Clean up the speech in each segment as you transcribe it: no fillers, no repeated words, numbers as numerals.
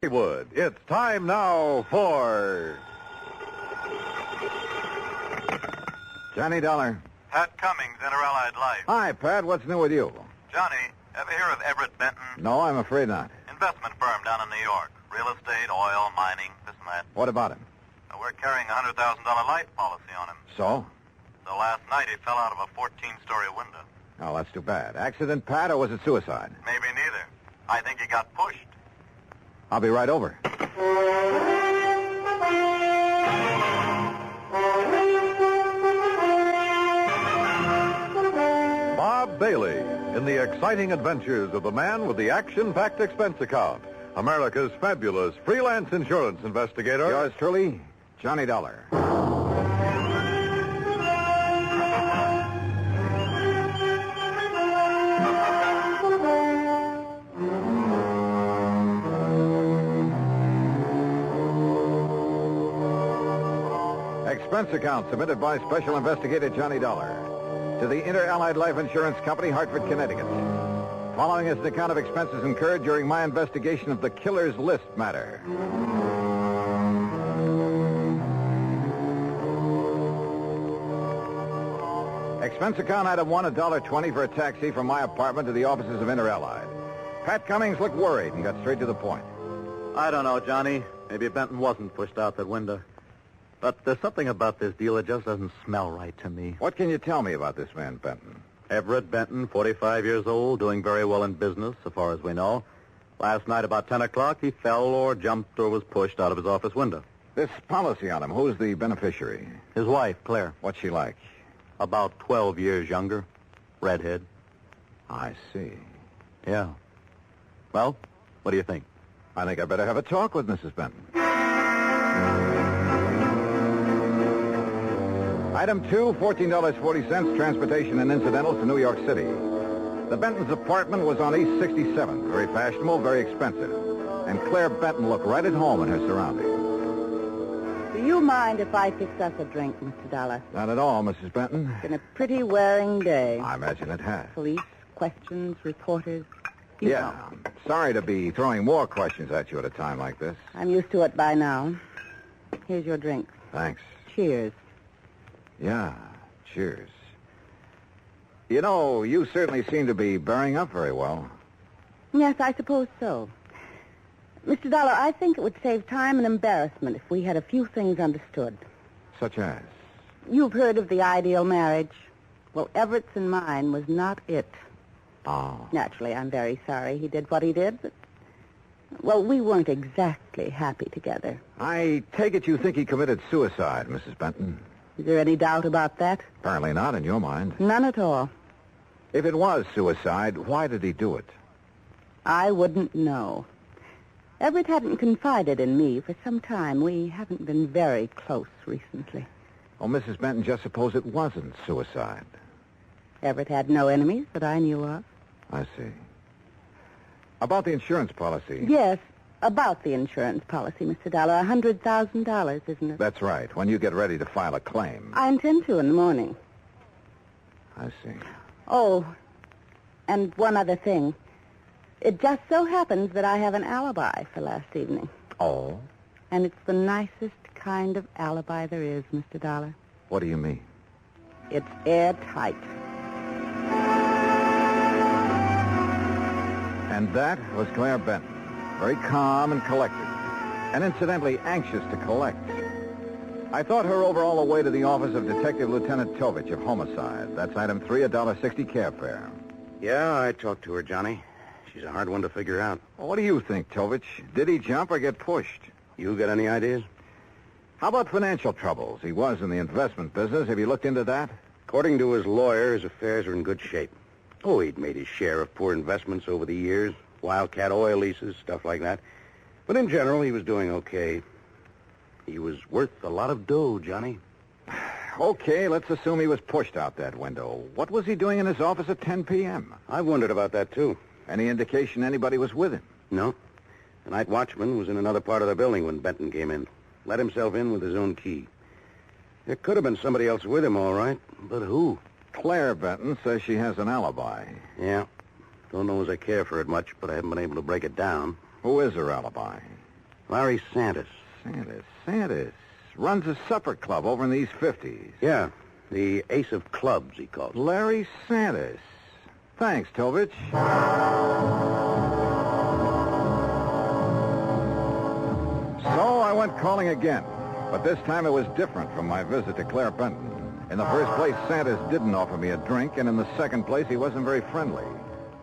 Hollywood. It's time now for Johnny Dollar. Pat Cummings, Inter-Allied Life. Hi, Pat. What's new with you? Johnny, ever hear of Everett Benton? No, I'm afraid not. Investment firm down in New York. Real estate, oil, mining, this and that. What about him? We're carrying a $100,000 life policy on him. So? So last night he fell out of a 14-story window. Oh, that's too bad. Accident, Pat, or was it suicide? Maybe neither. I think he got pushed. I'll be right over. Bob Bailey in the exciting adventures of the man with the action-packed expense account. America's fabulous freelance insurance investigator. Yours truly, Johnny Dollar. Expense account submitted by Special Investigator Johnny Dollar to the Inter-Allied Life Insurance Company, Hartford, Connecticut. Following is an account of expenses incurred during my investigation of the killer's list matter. Expense account item 1, $1.20 for a taxi from my apartment to the offices of Inter-Allied. Pat Cummings looked worried and got straight to the point. I don't know, Johnny. Maybe Benton wasn't pushed out that window. But there's something about this deal that just doesn't smell right to me. What can you tell me about this man, Benton? Everett Benton, 45 years old, doing very well in business, so far as we know. Last night about 10 o'clock, he fell or jumped or was pushed out of his office window. This policy on him, who's the beneficiary? His wife, Claire. What's she like? About 12 years younger. Redhead. I see. Yeah. Well, what do you think? I think I better have a talk with Mrs. Benton. Item 2, $14.40, transportation and incidentals to New York City. The Benton's apartment was on East 67th, very fashionable, very expensive. And Claire Benton looked right at home in her surroundings. Do you mind if I fix us a drink, Mr. Dollar? Not at all, Mrs. Benton. It's been a pretty wearing day. I imagine it has. Police, questions, reporters. You Yeah, know. I'm sorry to be throwing more questions at you at a time like this. I'm used to it by now. Here's your drink. Thanks. Cheers. Yeah, cheers. You know, you certainly seem to be bearing up very well. Yes, I suppose so. Mr. Dollar, I think it would save time and embarrassment if we had a few things understood. Such as? You've heard of the ideal marriage. Well, Everett's and mine was not it. Oh. Naturally, I'm very sorry he did what he did, but... Well, we weren't exactly happy together. I take it you think he committed suicide, Mrs. Benton. Is there any doubt about that? Apparently not in your mind. None at all. If it was suicide, why did he do it? I wouldn't know. Everett hadn't confided in me for some time. We haven't been very close recently. Oh, Mrs. Benton, just suppose it wasn't suicide. Everett had no enemies that I knew of. I see. About the insurance policy. Yes, about the insurance policy, Mr. Dollar. $100,000, isn't it? That's right, when you get ready to file a claim. I intend to in the morning. I see. Oh, and one other thing. It just so happens that I have an alibi for last evening. Oh? And it's the nicest kind of alibi there is, Mr. Dollar. What do you mean? It's airtight. And that was Claire Benton. Very calm and collected. And incidentally anxious to collect. I thought her over all the way to the office of Detective Lieutenant Tovich of Homicide. That's item 3, $1.60 cab fare. Yeah, I talked to her, Johnny. She's a hard one to figure out. Well, what do you think, Tovich? Did he jump or get pushed? You got any ideas? How about financial troubles? He was in the investment business. Have you looked into that? According to his lawyer, his affairs are in good shape. Oh, he'd made his share of poor investments over the years. Wildcat oil leases, stuff like that. But in general, he was doing okay. He was worth a lot of dough, Johnny. Okay, let's assume he was pushed out that window. What was he doing in his office at 10 p.m.? I wondered about that, too. Any indication anybody was with him? No. The night watchman was in another part of the building when Benton came in. Let himself in with his own key. There could have been somebody else with him, all right. But who? Claire Benton says she has an alibi. Yeah. Don't know as I care for it much, but I haven't been able to break it down. Who is her alibi? Larry Santis. Santis. Runs a supper club over in the East 50s. Yeah, the Ace of Clubs, he calls it. Larry Santis. Thanks, Tovich. So I went calling again, but this time it was different from my visit to Claire Benton. In the first place, Santis didn't offer me a drink, and in the second place, he wasn't very friendly.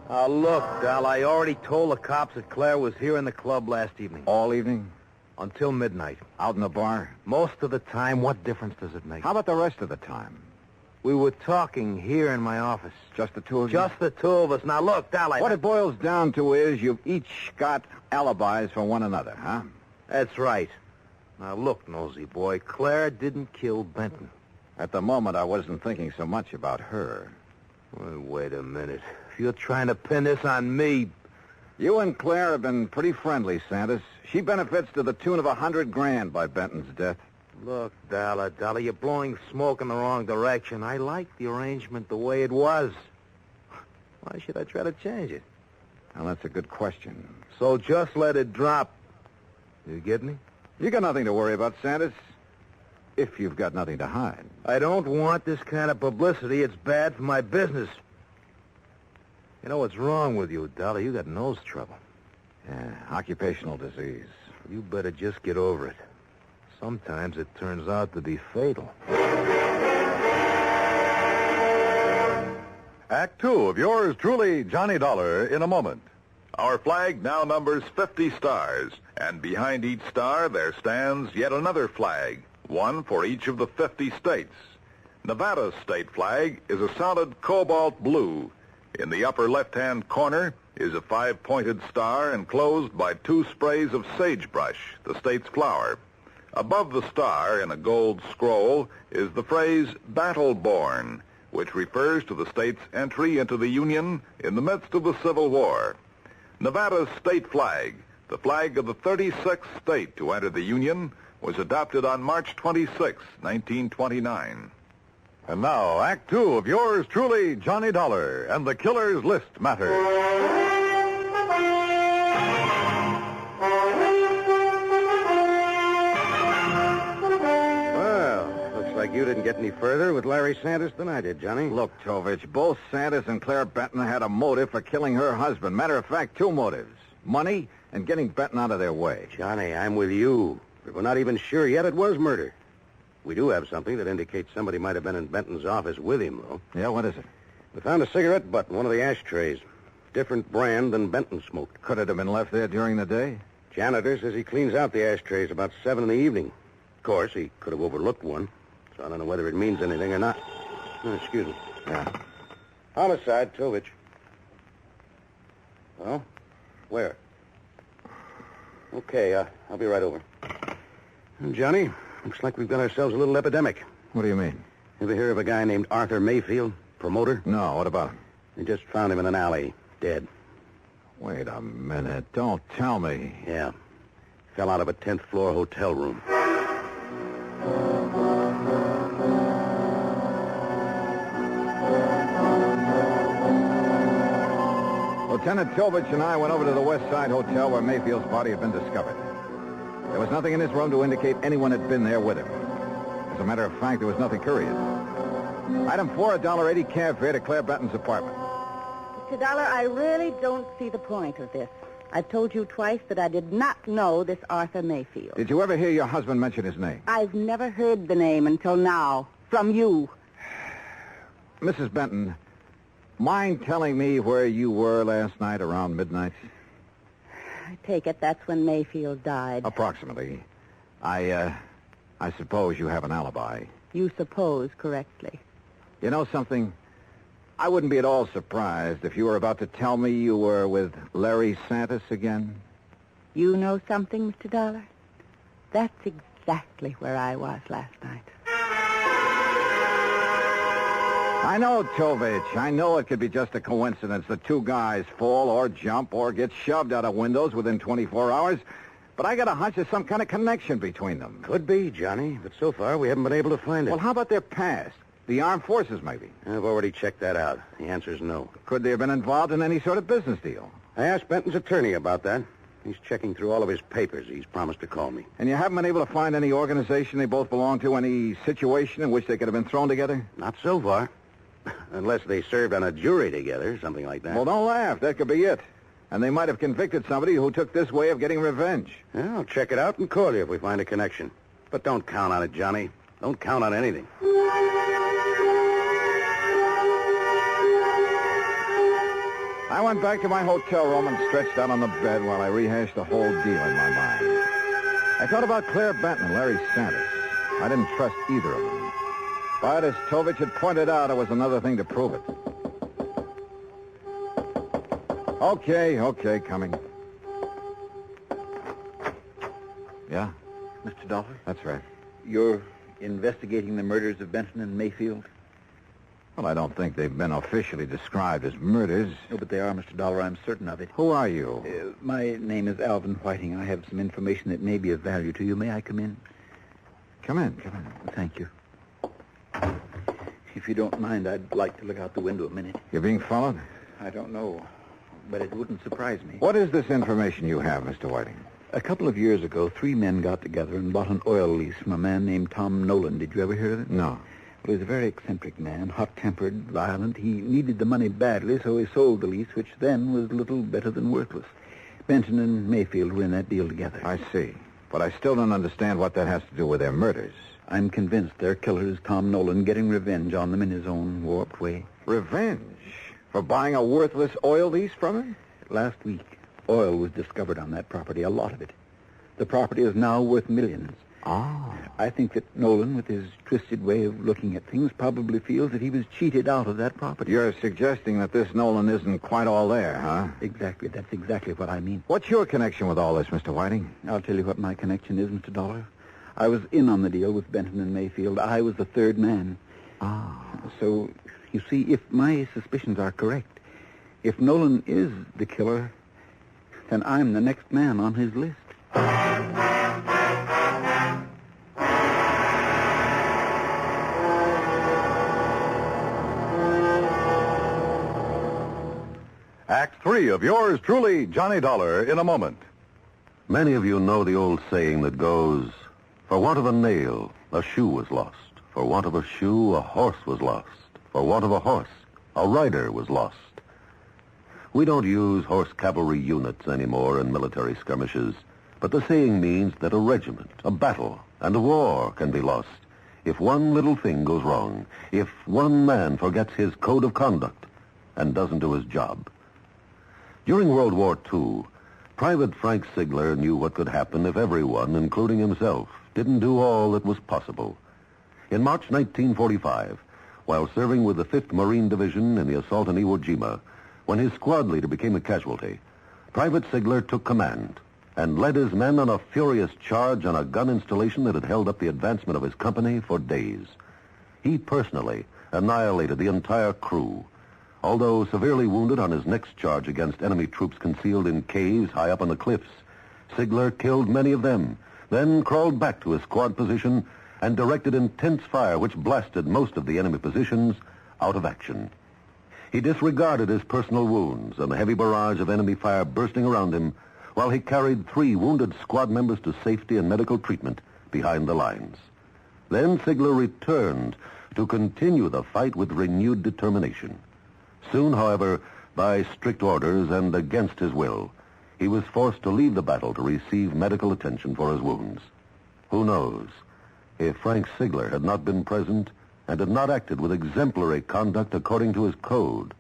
Look, Dal, I already told the cops that Claire was here in the club last evening. All evening? Until midnight. Out in the bar? Most of the time. What difference does it make? How about the rest of the time? We were talking here in my office. Just the two of you? Just the two of us. Now, look, Dal, What it boils down to is you've each got alibis for one another, huh? That's right. Now, look, nosy boy, Claire didn't kill Benton. At the moment, I wasn't thinking so much about her. Well, wait a minute. If you're trying to pin this on me... You and Claire have been pretty friendly, Santis. She benefits to the tune of $100,000 by Benton's death. Look, Dollar, you're blowing smoke in the wrong direction. I like the arrangement the way it was. Why should I try to change it? Well, that's a good question. So just let it drop. You get me? You got nothing to worry about, Santis. If you've got nothing to hide. I don't want this kind of publicity. It's bad for my business. You know what's wrong with you, Dollar? You got nose trouble. Yeah, occupational disease. You better just get over it. Sometimes it turns out to be fatal. Act 2 of yours truly, Johnny Dollar, in a moment. Our flag now numbers 50 stars, and behind each star there stands yet another flag, one for each of the 50 states. Nevada's state flag is a solid cobalt blue. In the upper left-hand corner is a 5-pointed star enclosed by 2 sprays of sagebrush, the state's flower. Above the star in a gold scroll is the phrase battle-born, which refers to the state's entry into the Union in the midst of the Civil War. Nevada's state flag, the flag of the 36th state to enter the Union, was adopted on March 26, 1929. And now, Act 2 of yours truly, Johnny Dollar, and the Killer's List Matter. Well, looks like you didn't get any further with Larry Santis than I did, Johnny. Look, Tovich, both Santis and Claire Benton had a motive for killing her husband. Matter of fact, 2 motives. Money and getting Benton out of their way. Johnny, I'm with you. But we're not even sure yet it was murder. We do have something that indicates somebody might have been in Benton's office with him, though. Yeah, what is it? We found a cigarette butt in one of the ashtrays. Different brand than Benton smoked. Could it have been left there during the day? Janitor says he cleans out the ashtrays about 7 in the evening. Of course, he could have overlooked one, so I don't know whether it means anything or not. Oh, excuse me. Yeah. Homicide, Tovich. Well, where? Okay, I'll be right over. Johnny, looks like we've got ourselves a little epidemic. What do you mean? Ever hear of a guy named Arthur Mayfield, promoter? No, what about him? They just found him in an alley, dead. Wait a minute. Don't tell me. Yeah. Fell out of a 10th floor hotel room. Lieutenant Tovich and I went over to the West Side Hotel where Mayfield's body had been discovered. There was nothing in his room to indicate anyone had been there with him. As a matter of fact, there was nothing curious. Item 4, $1.80 cab fare to Claire Benton's apartment. Mr. Dollar, I really don't see the point of this. I've told you twice that I did not know this Arthur Mayfield. Did you ever hear your husband mention his name? I've never heard the name until now. From you. Mrs. Benton, mind telling me where you were last night around midnight? I take it that's when Mayfield died. Approximately. I suppose you have an alibi. You suppose correctly. You know something? I wouldn't be at all surprised if you were about to tell me you were with Larry Santis again. You know something, Mr. Dollar? That's exactly where I was last night. I know, Tovich. I know it could be just a coincidence that 2 guys fall or jump or get shoved out of windows within 24 hours. But I got a hunch there's some kind of connection between them. Could be, Johnny, but so far we haven't been able to find it. Well, how about their past? The armed forces, maybe? I've already checked that out. The answer's no. Could they have been involved in any sort of business deal? I asked Benton's attorney about that. He's checking through all of his papers. He's promised to call me. And you haven't been able to find any organization they both belong to, any situation in which they could have been thrown together? Not so far. Unless they served on a jury together, something like that. Well, don't laugh. That could be it. And they might have convicted somebody who took this way of getting revenge. Yeah, I'll check it out and call you if we find a connection. But don't count on it, Johnny. Don't count on anything. I went back to my hotel room and stretched out on the bed while I rehashed the whole deal in my mind. I thought about Claire Benton and Larry Sanders. I didn't trust either of them. But as Tovich had pointed out, it was another thing to prove it. Okay, coming. Yeah? Mr. Dollar? That's right. You're investigating the murders of Benton and Mayfield? Well, I don't think they've been officially described as murders. No, but they are, Mr. Dollar. I'm certain of it. Who are you? My name is Alvin Whiting. I have some information that may be of value to you. May I come in? Come in. Thank you. If you don't mind, I'd like to look out the window a minute. You're being followed? I don't know, but it wouldn't surprise me. What is this information you have, Mr. Whiting? A couple of years ago, 3 men got together and bought an oil lease from a man named Tom Nolan. Did you ever hear of it? No. Well, he was a very eccentric man, hot-tempered, violent. He needed the money badly, so he sold the lease, which then was little better than worthless. Benton and Mayfield were in that deal together. I see. But I still don't understand what that has to do with their murders. I'm convinced their killer is Tom Nolan, getting revenge on them in his own warped way. Revenge? For buying a worthless oil lease from him? Last week, oil was discovered on that property, a lot of it. The property is now worth millions. Oh. I think that Nolan, with his twisted way of looking at things, probably feels that he was cheated out of that property. You're suggesting that this Nolan isn't quite all there, huh? Exactly. That's exactly what I mean. What's your connection with all this, Mr. Whiting? I'll tell you what my connection is, Mr. Dollar. I was in on the deal with Benton and Mayfield. I was the third man. Ah. So, you see, if my suspicions are correct, if Nolan is the killer, then I'm the next man on his list. Act 3 of yours truly, Johnny Dollar, in a moment. Many of you know the old saying that goes, for want of a nail, a shoe was lost. For want of a shoe, a horse was lost. For want of a horse, a rider was lost. We don't use horse cavalry units anymore in military skirmishes, but the saying means that a regiment, a battle, and a war can be lost if one little thing goes wrong, if one man forgets his code of conduct and doesn't do his job. During World War II, Private Frank Sigler knew what could happen if everyone, including himself, didn't do all that was possible. In March 1945, while serving with the 5th Marine Division in the assault on Iwo Jima, when his squad leader became a casualty, Private Sigler took command and led his men on a furious charge on a gun installation that had held up the advancement of his company for days. He personally annihilated the entire crew. Although severely wounded on his next charge against enemy troops concealed in caves high up on the cliffs, Sigler killed many of them, then crawled back to his squad position and directed intense fire which blasted most of the enemy positions out of action. He disregarded his personal wounds and the heavy barrage of enemy fire bursting around him while he carried 3 wounded squad members to safety and medical treatment behind the lines. Then Sigler returned to continue the fight with renewed determination. Soon, however, by strict orders and against his will, he was forced to leave the battle to receive medical attention for his wounds. Who knows? If Frank Sigler had not been present and had not acted with exemplary conduct according to his code,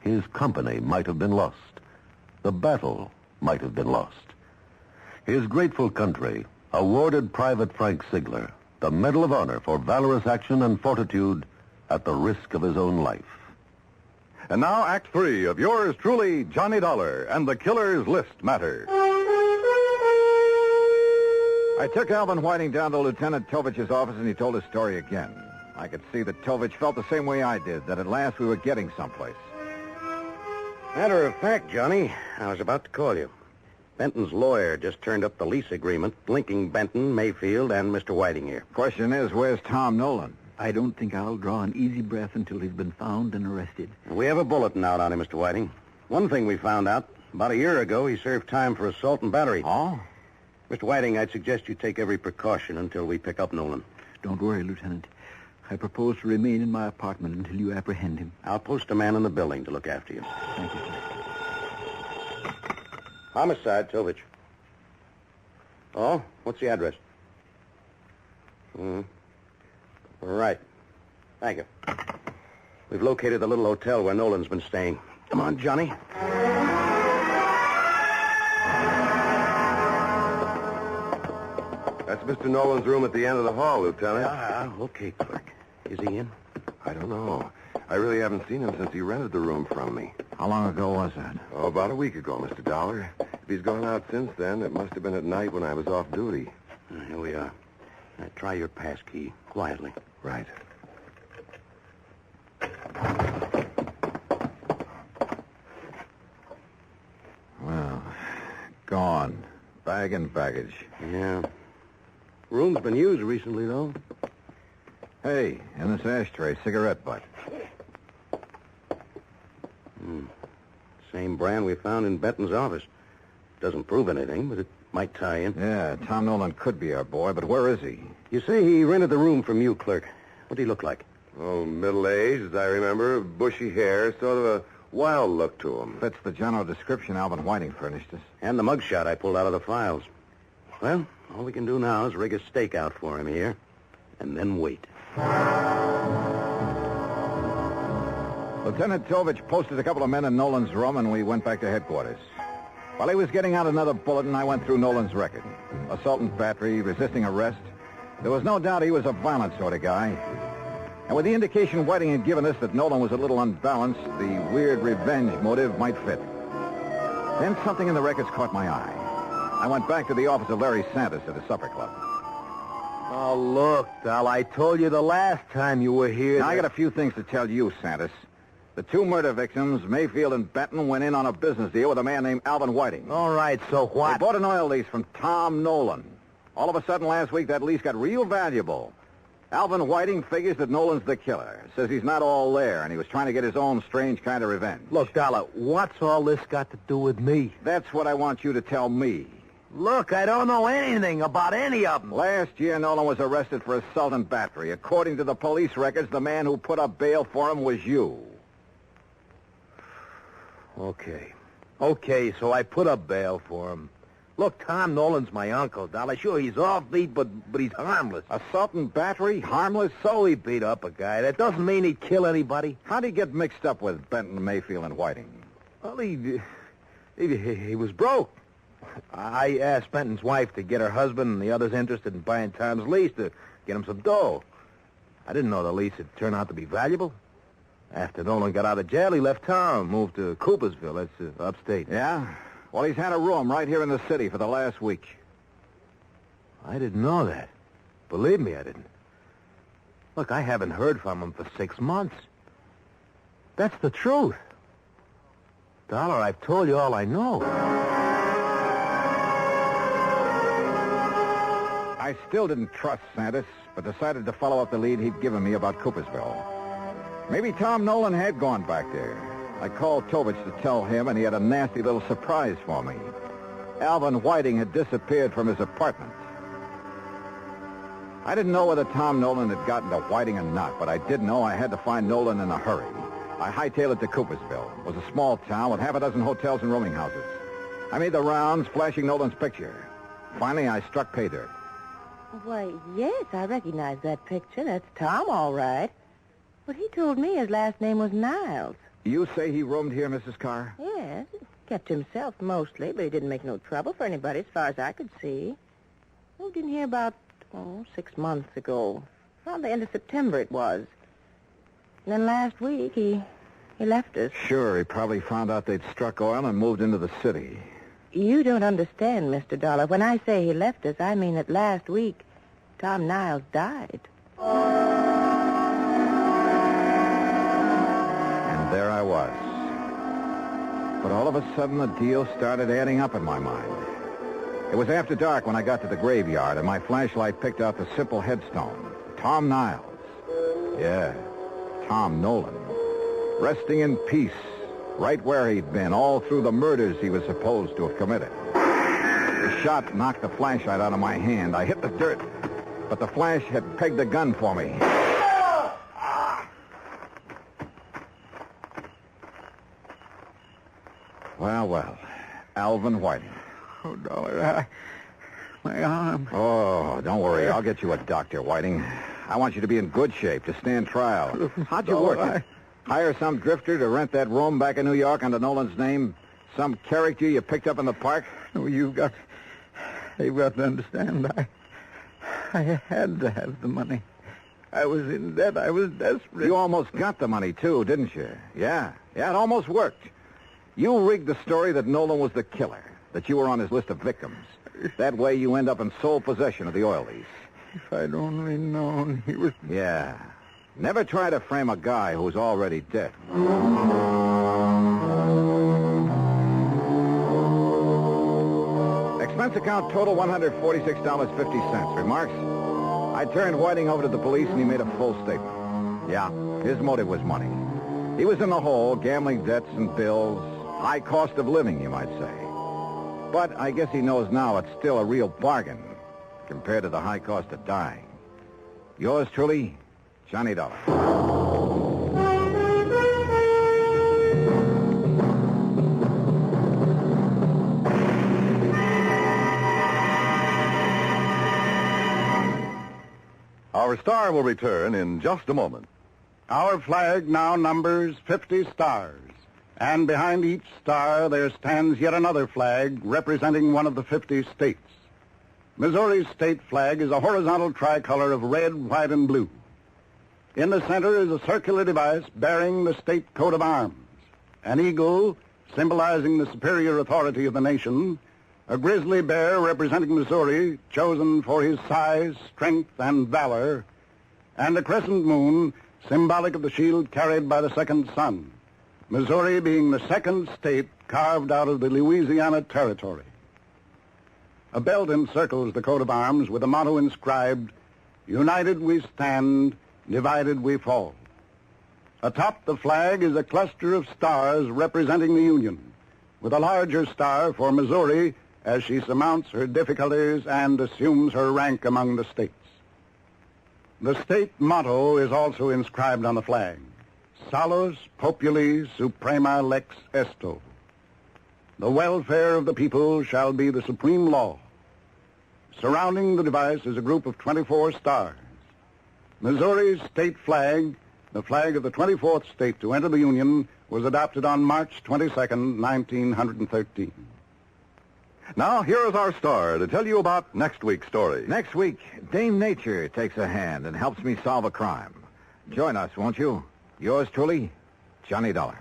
his company might have been lost. The battle might have been lost. His grateful country awarded Private Frank Sigler the Medal of Honor for valorous action and fortitude at the risk of his own life. And now Act 3 of yours truly, Johnny Dollar, and the Killer's List matter. I took Alvin Whiting down to Lieutenant Tovich's office, and he told his story again. I could see that Tovich felt the same way I did, that at last we were getting someplace. Matter of fact, Johnny, I was about to call you. Benton's lawyer just turned up the lease agreement linking Benton, Mayfield, and Mr. Whiting here. Question is, where's Tom Nolan? I don't think I'll draw an easy breath until he's been found and arrested. We have a bulletin out on him, Mr. Whiting. One thing we found out, About a year ago, he served time for assault and battery. Oh? Mr. Whiting, I'd suggest you take every precaution until we pick up Nolan. Don't worry, Lieutenant. I propose to remain in my apartment until you apprehend him. I'll post a man in the building to look after you. Thank you, sir. Homicide, Tovich. Oh, what's the address? Right. Thank you. We've located the little hotel where Nolan's been staying. Come on, Johnny. That's Mr. Nolan's room at the end of the hall, Lieutenant. Okay, clerk. Is he in? I don't know. I really haven't seen him since he rented the room from me. How long ago was that? Oh, about a week ago, Mr. Dollar. If he's gone out since then, it must have been at night when I was off duty. Here we are. Now, try your pass key quietly. Right. Well, gone. Bag and baggage. Yeah. Room's been used recently, though. Hey, in this ashtray, cigarette butt. Same brand we found in Benton's office. Doesn't prove anything, but it might tie in. Yeah, Tom Nolan could be our boy, but where is he? You say he rented the room from you, clerk. What did he look like? Oh, middle-aged, as I remember, bushy hair, sort of a wild look to him. Fits the general description Alvin Whiting furnished us. And the mugshot I pulled out of the files. Well, all we can do now is rig a stakeout for him here, and then wait. Lieutenant Tovich posted a couple of men in Nolan's room, and we went back to headquarters. While he was getting out another bulletin, I went through Nolan's record. Assault and battery, resisting arrest. There was no doubt he was a violent sort of guy. And with the indication Whiting had given us that Nolan was a little unbalanced, the weird revenge motive might fit. Then something in the records caught my eye. I went back to the office of Larry Santos at the supper club. Oh, look, Dal, I told you the last time you were here. Now, I got a few things to tell you, Santos. The two murder victims, Mayfield and Benton, went in on a business deal with a man named Alvin Whiting. All right, so what? They bought an oil lease from Tom Nolan. All of a sudden last week, that lease got real valuable. Alvin Whiting figures that Nolan's the killer. Says he's not all there, and he was trying to get his own strange kind of revenge. Look, Dollar, what's all this got to do with me? That's what I want you to tell me. Look, I don't know anything about any of them. Last year, Nolan was arrested for assault and battery. According to the police records, the man who put up bail for him was you. Okay, so I put up bail for him. Look, Tom Nolan's my uncle, Dollar. Sure, he's offbeat, but he's harmless. Assault and battery? Harmless? So he beat up a guy. That doesn't mean he'd kill anybody. How'd he get mixed up with Benton, Mayfield, and Whiting? Well, he was broke. I asked Benton's wife to get her husband and the others interested in buying Tom's lease to get him some dough. I didn't know the lease would turn out to be valuable. After Nolan got out of jail, he left town, moved to Coopersville. That's upstate. Yeah? Well, he's had a room right here in the city for the last week. I didn't know that. Believe me, I didn't. Look, I haven't heard from him for 6 months. That's the truth. Dollar, I've told you all I know. I still didn't trust Santos, but decided to follow up the lead he'd given me about Coopersville. Maybe Tom Nolan had gone back there. I called Tovich to tell him, and he had a nasty little surprise for me. Alvin Whiting had disappeared from his apartment. I didn't know whether Tom Nolan had gotten to Whiting or not, but I did know I had to find Nolan in a hurry. I hightailed it to Coopersville. It was a small town with half a dozen hotels and rooming houses. I made the rounds, flashing Nolan's picture. Finally, I struck pay dirt. Why, yes, I recognize that picture. That's Tom, all right. But he told me his last name was Niles. You say he roamed here, Mrs. Carr? Yes, kept himself mostly, but he didn't make no trouble for anybody as far as I could see. Moved in here about, 6 months ago. Around the end of September it was. And then last week he left us. Sure, he probably found out they'd struck oil and moved into the city. You don't understand, Mr. Dollar. When I say he left us, I mean that last week Tom Niles died. And there I was. But all of a sudden, the deal started adding up in my mind. It was after dark when I got to the graveyard, and my flashlight picked out the simple headstone. Tom Niles. Yeah, Tom Nolan. Resting in peace right where he'd been all through the murders he was supposed to have committed. The shot knocked the flashlight out of my hand. I hit the dirt, but the flash had pegged the gun for me. Well, Alvin Whiting. Oh, Dollar, my arm. Oh, don't worry. I'll get you a doctor, Whiting. I want you to be in good shape to stand trial. How'd you work it? Hire some drifter to rent that room back in New York under Nolan's name? Some character you picked up in the park? Oh, you've got to understand. I had to have the money. I was in debt. I was desperate. You almost got the money, too, didn't you? Yeah, it almost worked. You rigged the story that Nolan was the killer, that you were on his list of victims. That way you end up in sole possession of the oil lease. If I'd only known he was... Yeah. Never try to frame a guy who's already dead. Expense account total $146.50. Remarks? I turned Whiting over to the police and he made a full statement. Yeah, his motive was money. He was in the hole, gambling debts and bills, high cost of living, you might say. But I guess he knows now it's still a real bargain compared to the high cost of dying. Yours truly, Johnny Dollar. Our star will return in just a moment. Our flag now numbers 50 stars, and behind each star there stands yet another flag representing one of the 50 states. Missouri's state flag is a horizontal tricolor of red, white, and blue. In the center is a circular device bearing the state coat of arms, an eagle symbolizing the superior authority of the nation, a grizzly bear representing Missouri, chosen for his size, strength, and valor, and a crescent moon symbolic of the shield carried by the second son, Missouri being the second state carved out of the Louisiana Territory. A belt encircles the coat of arms with a motto inscribed, "United we stand, divided we fall." Atop the flag is a cluster of stars representing the Union, with a larger star for Missouri as she surmounts her difficulties and assumes her rank among the states. The state motto is also inscribed on the flag, Salus Populi Suprema Lex Esto. The welfare of the people shall be the supreme law. Surrounding the device is a group of 24 stars. Missouri's state flag, the flag of the 24th state to enter the Union, was adopted on March 22nd, 1913. Now, here is our star to tell you about next week's story. Next week, Dame Nature takes a hand and helps me solve a crime. Join us, won't you? Yours truly, Johnny Dollar.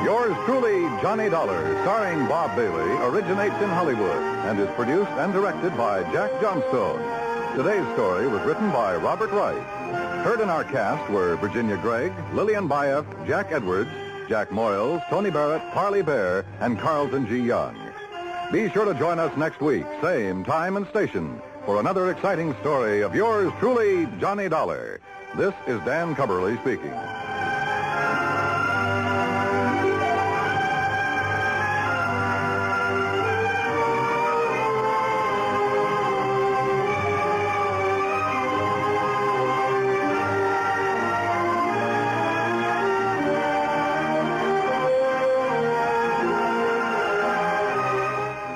Yours truly, Johnny Dollar, starring Bob Bailey, originates in Hollywood and is produced and directed by Jack Johnstone. Today's story was written by Robert Wright. Heard in our cast were Virginia Gregg, Lillian Baeff, Jack Edwards, Jack Moyles, Tony Barrett, Parley Bear, and Carlton G. Young. Be sure to join us next week, same time and station, for another exciting story of yours truly, Johnny Dollar. This is Dan Cubberly speaking.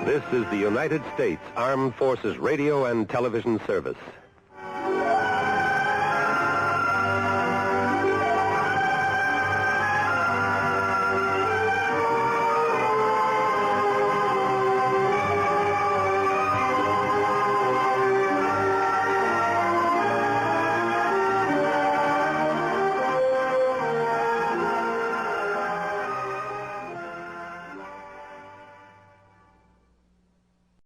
This is the United States Armed Forces Radio and Television Service.